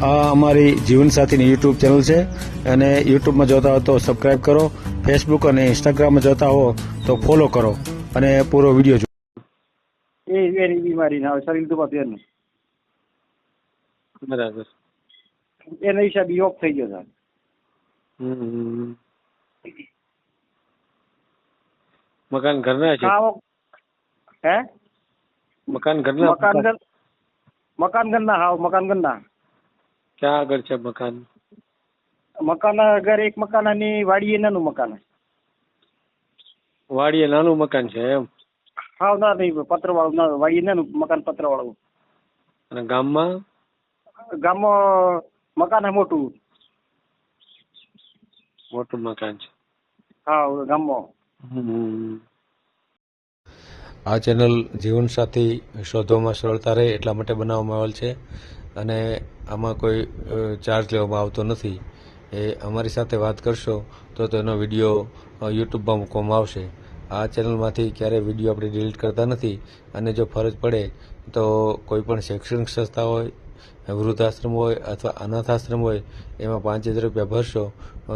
આ અમારી જીવનસાથીની YouTube channel છે અને યુટ્યુબમાં જોતા હો તો સબસ્ક્રાઇબ કરો, ફેસબુક અને ઇન્સ્ટાગ્રામમાં જોતા હો તો ફોલો કરો અને પૂરો વિડીયો જુઓ. એની બીમારી ના હોય, શરીર દુખા ફેરનું બરાબર. એના હિસાબે યોગ થઈ ગયો છે. મકાન ઘરના છે? હે મકાન ઘરના? મકાન ઘરના, હા મકાન ઘરના. ક્યાં આગળ છે મકાન? મકાન ઘર એક મકાન અને વાડીએ નાનું મકાન. વાડીએ નાનું મકાન છે એમ? હા ના નહીં, પત્ર વાળું વાડીએ નાનું મકાન, પત્ર વાળું. અને ગામમાં? ગામમાં મકાન મોટું. મોટું મકાન છે. હા ગામમાં. આ ચેનલ જીવનસાથી શોધવામાં સરળતા રહે એટલા માટે બનાવવામાં આવેલ છે અને આમાં કોઈ ચાર્જ લેવામાં આવતો નથી. એ અમારી સાથે વાત કરશો તો તેનો વિડીયો યુટ્યુબમાં મૂકવામાં આવશે. આ ચેનલમાંથી ક્યારેય વિડીયો આપણે ડિલીટ કરતા નથી અને જો ફરજ પડે તો કોઈ પણ શૈક્ષણિક સંસ્થા હોય, વૃદ્ધાશ્રમ હોય અથવા અનાથાશ્રમ હોય એમાં 5000 રૂપિયા ભરશો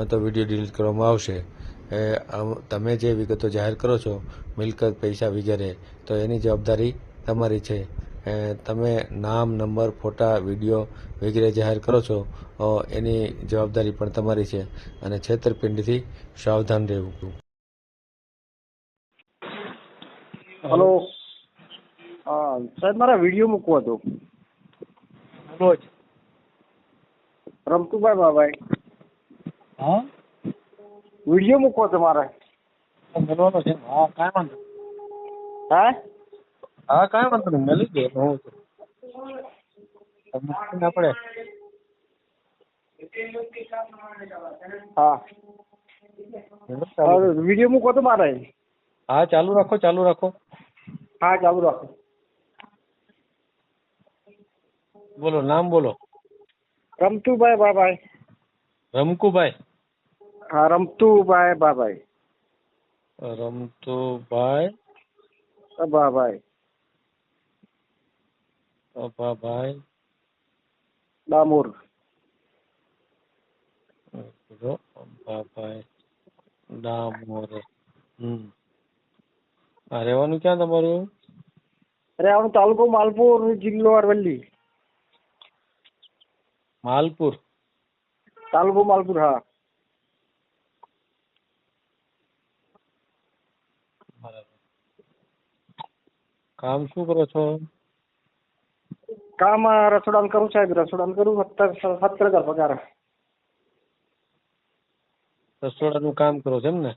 તો વિડીયો ડિલીટ કરવામાં આવશે. તમે જે વિગતો જાહેર કરો છો, મિલકત, પૈસા વગેરે, તો એની જવાબદારી તમારી છે. તમે નામ, નંબર, ફોટા, વિડીયો વગેરે જાહેર કરો છો એની જવાબદારી પણ તમારી છે અને છેતરપિંડીથી સાવધાન રહેવું. હલો, હા સાહેબ, મારા વિડીયો મૂકવો હતો. રોજ રમતુભાઈ બાબાઈ. હા, વિડીયો મૂકવો હતો મારે. મળવાનો છે. હા, કાંઈ વાંધો. હા હા, કાંઈ વાંધો નહીં, મળી ગયો. આપણે હા વિડીયો મૂકવો હતો મારે. હા, ચાલુ રાખો, ચાલુ રાખો. હા ચાલુ રાખો. બોલો, નામ બોલો. રમતુભાઈ બાબાઈ. રમકુભાઈ? હા, રમતુભાઈ બાબાઈ. રમતુભાઈ બાબાઈ. અભાભાઈ ડામોર. અભાભાઈ ડામોર. હા, રહેવાનું ક્યાં તમારું? રહેવાનું તાલુકો માલપુર, જિલ્લો અરવલ્લી. માલપુર? તાલુકો માલપુર, હા. બરાબર. કામ શું કરો છો? કામ રસોડાનું કરું સાહેબ, રસોડાનું કરું. 17,000 પગાર. રસોડાનું કામ કરો છો એમ ને?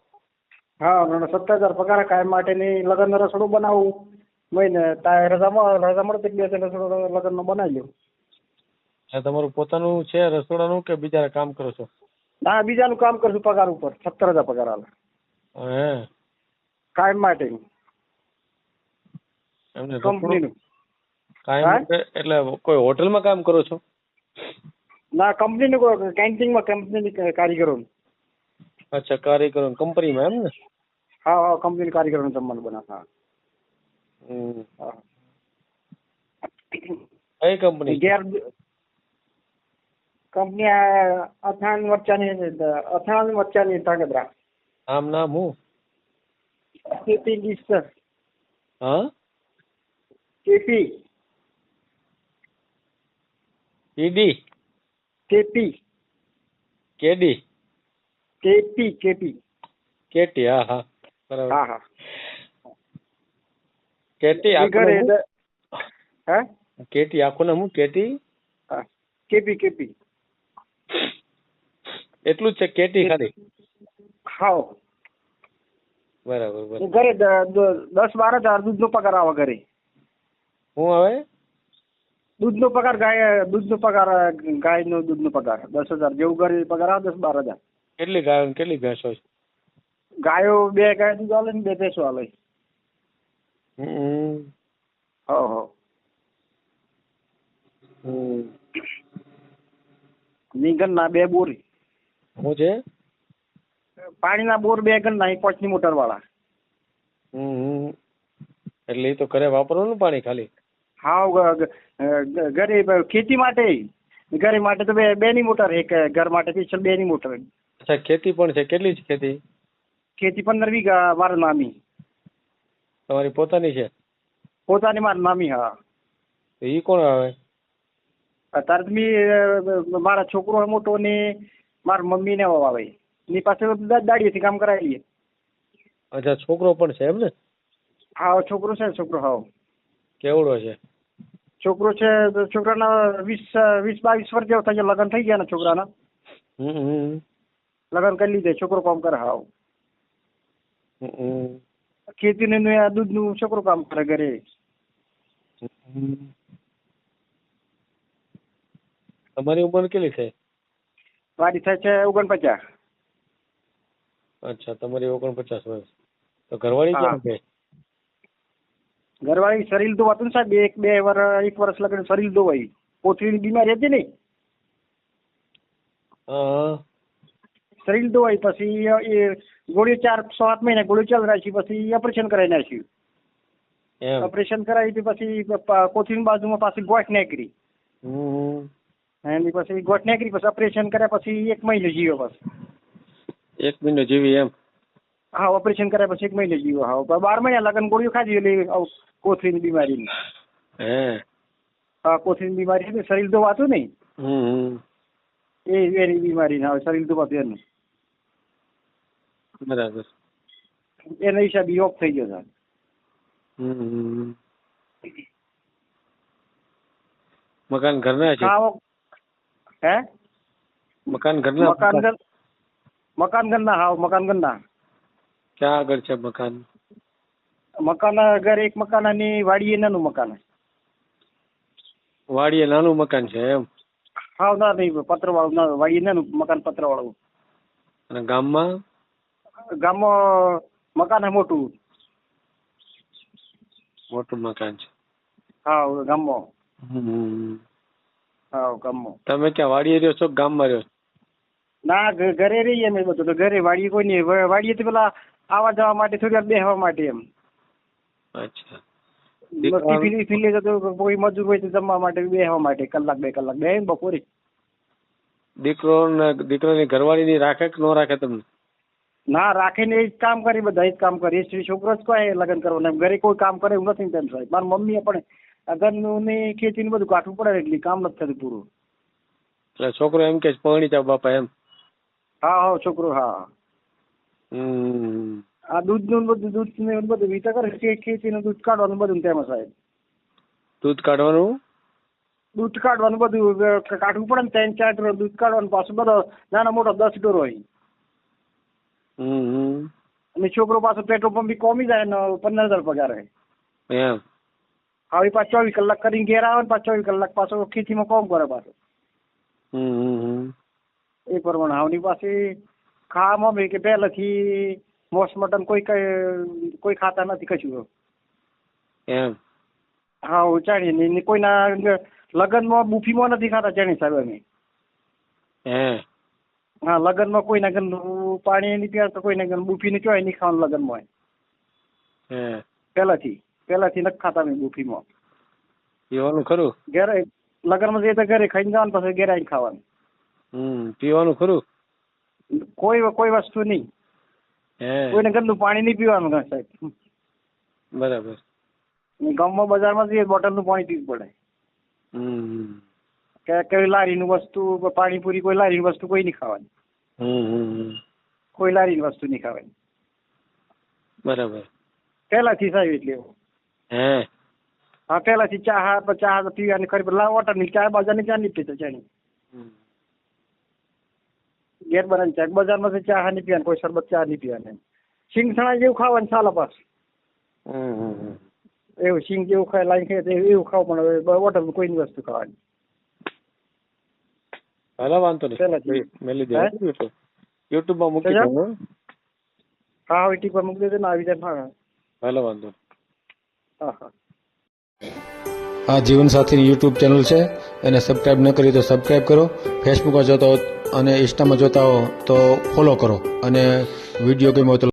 હા, 17,000 પગાર. કાયમ માટેની લગ્ન રસોડું બનાવું. મહિને રજા મળતી એટલે રસોડું લગ્ન બનાવી લઉં. તમારું પોતાનું છે રસોડાનું કે બીજા કામ કરો છો? ના, બીજાનું કામ કરશું પગાર ઉપર. 17,000 પગાર હાલે. હે, કાયમ માટેનું. એમને કંપનીનું. કાયમ એટલે કોઈ હોટલમાં કામ કરો છો? ના, કંપનીનું, કેન્ટીનમાં કંપનીની કારીગરોનું. અચ્છા, કારીગરો કંપનીમાં એમ ને? હા હા, કંપની કારીગરોનું જમવાનું બનાવતા. કઈ કંપની? કંપની અથાણ મરચાની ધાંગધ્રા. આમ નામ હું? કેપી ડિસ્ટર. હા, KP. ED? KP. KD? KP. KP. KT? હા હા, બરાબર. હા હા. કેટી આખું નામ? હે? કેટી આખું નામ હું? કેટી? હા, કેપી. કેપી. એટલું જ છે કેટી ખાલી? હા. બરાબર બરાબર. ઘરે 10-12 હજાર દૂધનો પગાર આવે ઘરે. શું આવે? દૂધનો પગાર, દૂધનો પગાર, ગાયનો દૂધનો પગાર 10,000 જેવું ઘરે પગાર આવે. 10-12 હજાર. કેટલી ગાયો કેટલી ભેંસો છે? ગાયો 2 ગાય દૂધ આલે ને 2 ભેંસો આલે. હા. નીગરના 2 બોર. શું છે? પાણીના બોર 2 ગણના, 5ની મોટર વાળા. એટલે એ તો ઘરે વાપરવાનું પાણી ખાલી? હા, ઘરે ખેતી માટે. ઘરે માટે તો બેની મોટર, એક ઘર માટે સ્પેશિયલ બેની મોટર. અચ્છા, ખેતી પણ છે. કેટલી છે ખેતી? ખેતી 15 વીઘા મારા નામી. તમારી પોતાની છે? પોતાની મારા નામી. હા. તો ઈ કોણ આવે? અત્યારે તો મારા છોકરો મોટો ને મારા મમ્મી ને આવે. એની પાસે દાડીએથી કામ કરાવીએ. અચ્છા, છોકરો પણ છે એમ ને? હા, છોકરો છે. છોકરો હા કેવડો છે? છોકરો છે, છોકરાના 20-22 વર્ષ જેવો થઈ ગયા. લગ્ન થઈ ગયા ને છોકરાના. લગ્ન કરી લીધે. છોકરો કામ કરે. હા. ખેતી ને દૂધ નું છોકરો કામ કરે ઘરે. તમારી ઉંમર કેટલી છે? મારી થાય છે 49. અચ્છા, તમારી 49 વર્ષ. તો ઘરવાળી હા. ક્યાં છે? ઘરવાળી શરીર ધોવાતું ને સાહેબ, એક વર્ષ લગન શરીર ધોવાઈ. કોથળીની બીમારી હતી ને, હા. શરીર ધોવાઈ. પછી એ ગોળીઓ 4-7 મહિના ગોળીઓ ચાલુ રાખી. પછી ઓપરેશન કરાવી નાખ્યું. એમ. ઓપરેશન કરાવી પછી કોથળીની બાજુમાં પાછી ગોઠ નીકળી. એની પછી ગોઠ નીકળી. પછી ઓપરેશન કર્યા પછી 1 મહિનો જીવ્યો. બસ 1 મહિનો જીવી એમ? હા, ઓપરેશન કર્યા પછી 1 મહિનો જીવ્યો. હા, 12 મહિના લગન ગોળીઓ ખાધી એટલે કોથળીની બીમારી. હે. હા, કોથળીની બીમારી હતી. શરીર ધોવાતું નહીં એની બીમારી ના શરીર ધોવાતું એનું. બરાબર. એના હિસાબે ઓફ થઈ ગયો. મકાન ઘરના છે? હે? મકાન ઘરના? મકાન ઘરના. હા, મકાન ઘરના. ક્યાં આગળ છે મકાન? મકાન ઘર એક મકાન અને વાડીએ નાનું મકાન. વાડીએ નાનું મકાન છે એમ? હા, ના નહીં, પત્ર વાળું. વાડીએ નાનું મકાન, પત્ર વાળું. અને ગામમાં? ગામમાં મકાન મોટું. મોટું મકાન છે. હા, ગામમાં. હા, ગામમાં. તમે ક્યાં વાડીએ રહ્યો છો? ગામમાં રહ્યો છો? ના, ઘરે રહીએ અમે બધું. ઘરે વાડીએ કોઈ નહીં. વાડીએ તો પેલા આવવા જવા માટે, થોડી વાર બેસવા માટે એમ. અચ્છા. ટિફિન લઈ જતો, કોઈ મજૂર હોય તો જમવા માટે, બેસવા માટે 1-2 કલાક બે બપોરે. દીકરાની ઘરવાળી ની રાખે કે ન રાખે તમને? ના, રાખે ને એ જ કામ કરી. બધા એ જ કામ કરે. છોકરો જ કોઈ લગ્ન કરવાના. ઘરે કોઈ કામ કરે એવું નથી તેમ સાહેબ. મારી મમ્મીએ પણ ઘરનું ને ખેતી ને બધું કાઢવું પડે એટલે કામ નથી થતું પૂરું. એટલે છોકરો એમ કે પરણી જાવ બાપા એમ? હા, છોકરો. હા. આ દૂધનું બધું વિચાર કરે. ખેતીનું દૂધ કાઢવાનું બધું તેમાં સાહેબ. દૂધ કાઢવાનું? દૂધ કાઢવાનું બધું કાઢવું પડે ને. 3-4 ઢોર દૂધ કાઢવાનું. પાછું બધો નાના મોટો 10 ઢોર હોય. અને છોકરો પાછો પેટ્રોલ પંપ બી કોમી જાય ને 15,000 પગાર હોય એમ? હવે પાછો 24 કલાક કરીને ઘેર આવે ને પાછો 24 કલાક પાછો ખેતીમાં કામ કરે પાછો. એ પ્રમાણે આવની પાસે ખાવામાં બી કે પહેલેથી મોસ મટન કોઈ ખાતા નથી કશું એમ? હા, ચાણી નહીં. કોઈના લગ્નમાં બુફીમાં નથી ખાતા ચાણી સાહેબ અમે. હા, લગ્નમાં કોઈના ઘરનું પાણી નહીં પીવા તો કોઈના ઘરનું બુફી ને ચોય નહીં ખાવાનું લગ્નમાં. પહેલાથી નથી ખાતા અમે બુફીમાં. પીવાનું ખરું? ઘરે લગ્નમાં જઈએ તો ઘરે ખાઈને જવાનું, પછી ઘરે આવીને ખાવાનું. પીવાનું ખરું? કોઈ વસ્તુ નહીં. કોઈને ઘરનું પાણી નહીં પીવાનું સાહેબ. બરાબર. ગામમાં બજારમાં જઈએ બોટલનું પાણી પીવું પડે. કે લારીનું વસ્તુ પાણીપુરી કોઈ લારીની વસ્તુ કોઈ નહીં ખાવાની. કોઈ લારીની વસ્તુ નહીં ખાવાની. બરાબર. પહેલાથી સાહેબ એટલે. હા, પહેલાથી ચા પીવાની ખરી હોટલની ચા, બજારની ચા નહીં પીતા ચાની. ઘેર બનાવીને ચા. બજારમાં ચા નહીં પીવાની, કોઈ શરબત ચા નહીં પીવાની. સિંગસણા જેવું ખાવાનું ચાલે પાછું. એવું સિંગ જેવું ખાય લાઈન ખાય એવું ખાવું, પણ હોટલમાં કોઈની વસ્તુ ખાવાની. હાલો, વાંધો નહીં. મેલી દે. યુટ્યુબ માં મૂકી દો. હા, યુટ્યુબ પર મૂકી દેજો ને આવી જાય. હાલો, વાંધો. હા. આ જીવનસાથીની યુટ્યુબ ચેનલ છે, એને સબસ્ક્રાઈબ ન કરી તો સબસ્ક્રાઈબ કરો. ફેસબુકમાં જોતા હો અને ઇન્સ્ટામાં જોતા હો તો ફોલો કરો. અને વિડીયો ગમ્યો તો